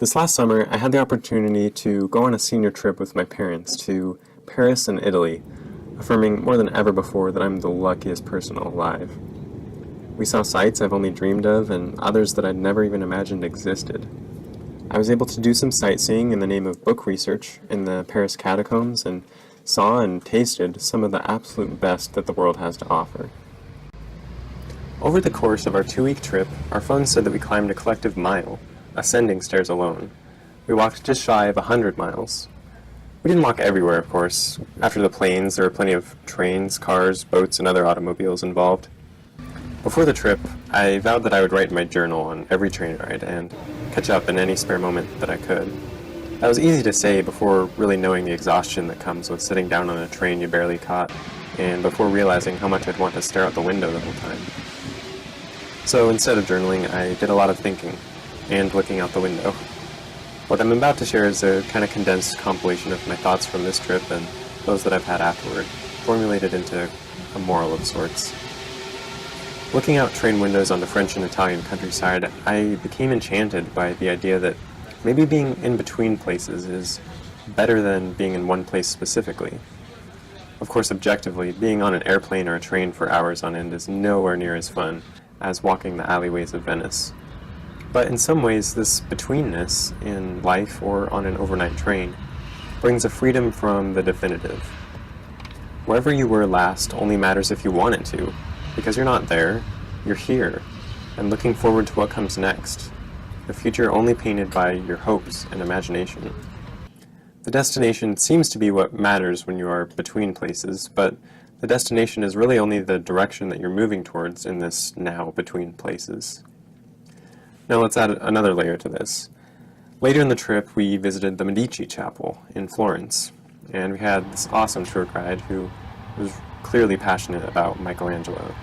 This last summer, I had the opportunity to go on a senior trip with my parents to Paris and Italy, affirming more than ever before that I'm the luckiest person alive. We saw sights I've only dreamed of and others that I'd never even imagined existed. I was able to do some sightseeing in the name of book research in the Paris catacombs and saw and tasted some of the absolute best that the world has to offer. Over the course of our 2-week trip, our phone said that we climbed a collective mile, ascending stairs alone. We walked just shy of 100 miles. We didn't walk everywhere, of course. After the planes, there were plenty of trains, cars, boats, and other automobiles involved. Before the trip, I vowed that I would write in my journal on every train ride and catch up in any spare moment that I could. That was easy to say before really knowing the exhaustion that comes with sitting down on a train you barely caught, and before realizing how much I'd want to stare out the window the whole time. So instead of journaling, I did a lot of thinking and looking out the window. What I'm about to share is a kind of condensed compilation of my thoughts from this trip and those that I've had afterward, formulated into a moral of sorts. Looking out train windows on the French and Italian countryside, I became enchanted by the idea that maybe being in between places is better than being in one place specifically. Of course, objectively, being on an airplane or a train for hours on end is nowhere near as fun as walking the alleyways of Venice. But in some ways, this betweenness in life or on an overnight train brings a freedom from the definitive. Wherever you were last only matters if you want it to, because you're not there, you're here, and looking forward to what comes next, the future only painted by your hopes and imagination. The destination seems to be what matters when you are between places, but the destination is really only the direction that you're moving towards in this now between places. Now let's add another layer to this. Later in the trip, we visited the Medici Chapel in Florence, and we had this awesome tour guide who was clearly passionate about Michelangelo.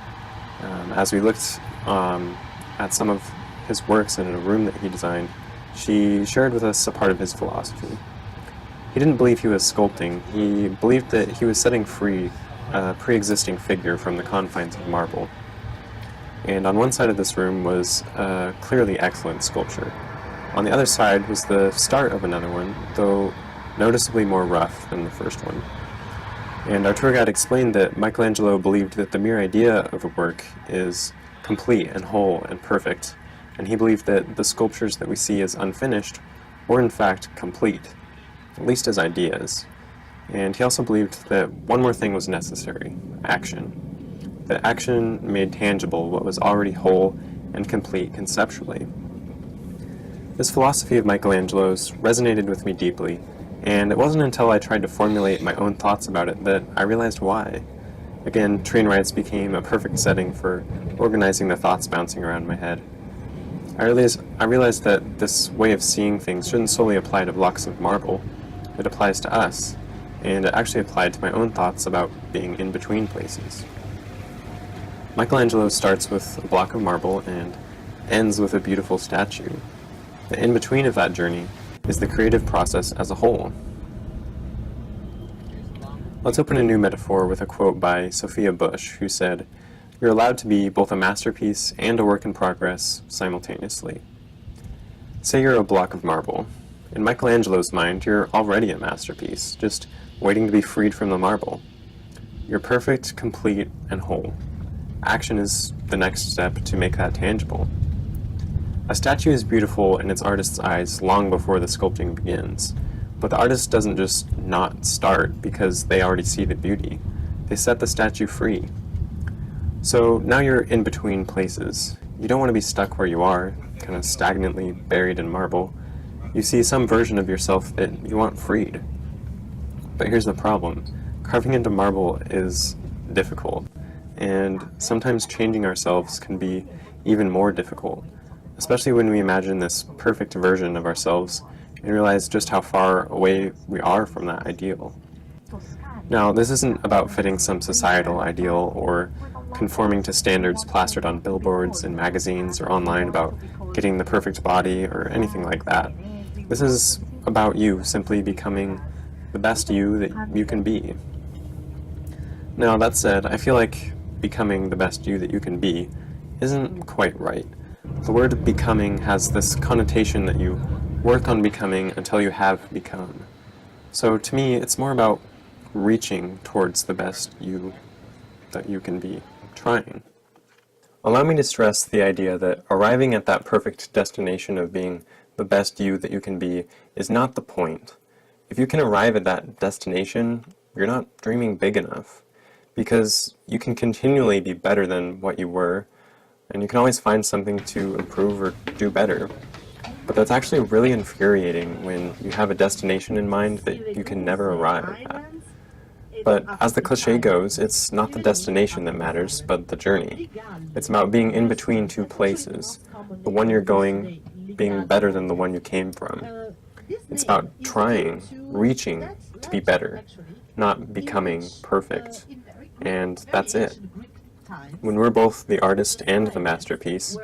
As we looked at some of his works in a room that he designed, she shared with us a part of his philosophy. He didn't believe he was sculpting. He believed that he was setting free a pre-existing figure from the confines of marble. And on one side of this room was a clearly excellent sculpture. On the other side was the start of another one, though noticeably more rough than the first one. And our tour guide explained that Michelangelo believed that the mere idea of a work is complete and whole and perfect, and he believed that the sculptures that we see as unfinished were in fact complete, at least as ideas. And he also believed that one more thing was necessary: action. That action made tangible what was already whole and complete conceptually. This philosophy of Michelangelo's resonated with me deeply, and it wasn't until I tried to formulate my own thoughts about it that I realized why. Again, train rides became a perfect setting for organizing the thoughts bouncing around my head. I realized that this way of seeing things shouldn't solely apply to blocks of marble. It applies to us, and it actually applied to my own thoughts about being in between places. Michelangelo starts with a block of marble and ends with a beautiful statue. The in-between of that journey is the creative process as a whole. Let's open a new metaphor with a quote by Sophia Bush, who said, "You're allowed to be both a masterpiece and a work in progress simultaneously." Say you're a block of marble. In Michelangelo's mind, you're already a masterpiece, just waiting to be freed from the marble. You're perfect, complete, and whole. Action is the next step to make that tangible. A statue is beautiful in its artist's eyes long before the sculpting begins, but the artist doesn't just not start because they already see the beauty. They set the statue free. So now you're in between places. You don't want to be stuck where you are, kind of stagnantly buried in marble. You see some version of yourself that you want freed. But here's the problem. Carving into marble is difficult, and sometimes changing ourselves can be even more difficult, especially when we imagine this perfect version of ourselves and realize just how far away we are from that ideal. Now, this isn't about fitting some societal ideal or conforming to standards plastered on billboards in magazines or online about getting the perfect body or anything like that. This is about you simply becoming the best you that you can be. Now, that said, I feel like becoming the best you that you can be isn't quite right. The word becoming has this connotation that you Work on becoming until you have become. So to me, it's more about reaching towards the best you that you can be, trying. Allow me to stress the idea that arriving at that perfect destination of being the best you that you can be is not the point. If you can arrive at that destination, you're not dreaming big enough, because you can continually be better than what you were, and you can always find something to improve or do better. But that's actually really infuriating when you have a destination in mind that you can never arrive at. But as the cliche goes, it's not the destination that matters, but the journey. It's about being in between two places, the one you're going being better than the one you came from. It's about trying, reaching to be better, not becoming perfect. And that's it. When we're both the artist and the masterpiece,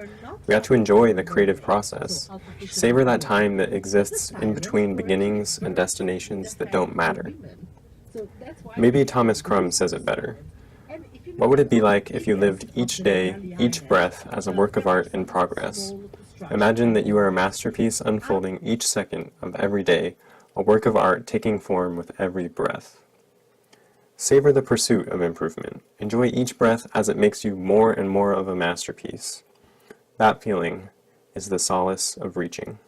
we have to enjoy the creative process. Savor that time that exists in between beginnings and destinations that don't matter. Maybe Thomas Crumb says it better. What would it be like if you lived each day, each breath, as a work of art in progress? Imagine that you are a masterpiece unfolding each second of every day, a work of art taking form with every breath. Savor the pursuit of improvement. Enjoy each breath as it makes you more and more of a masterpiece. That feeling is the solace of reaching.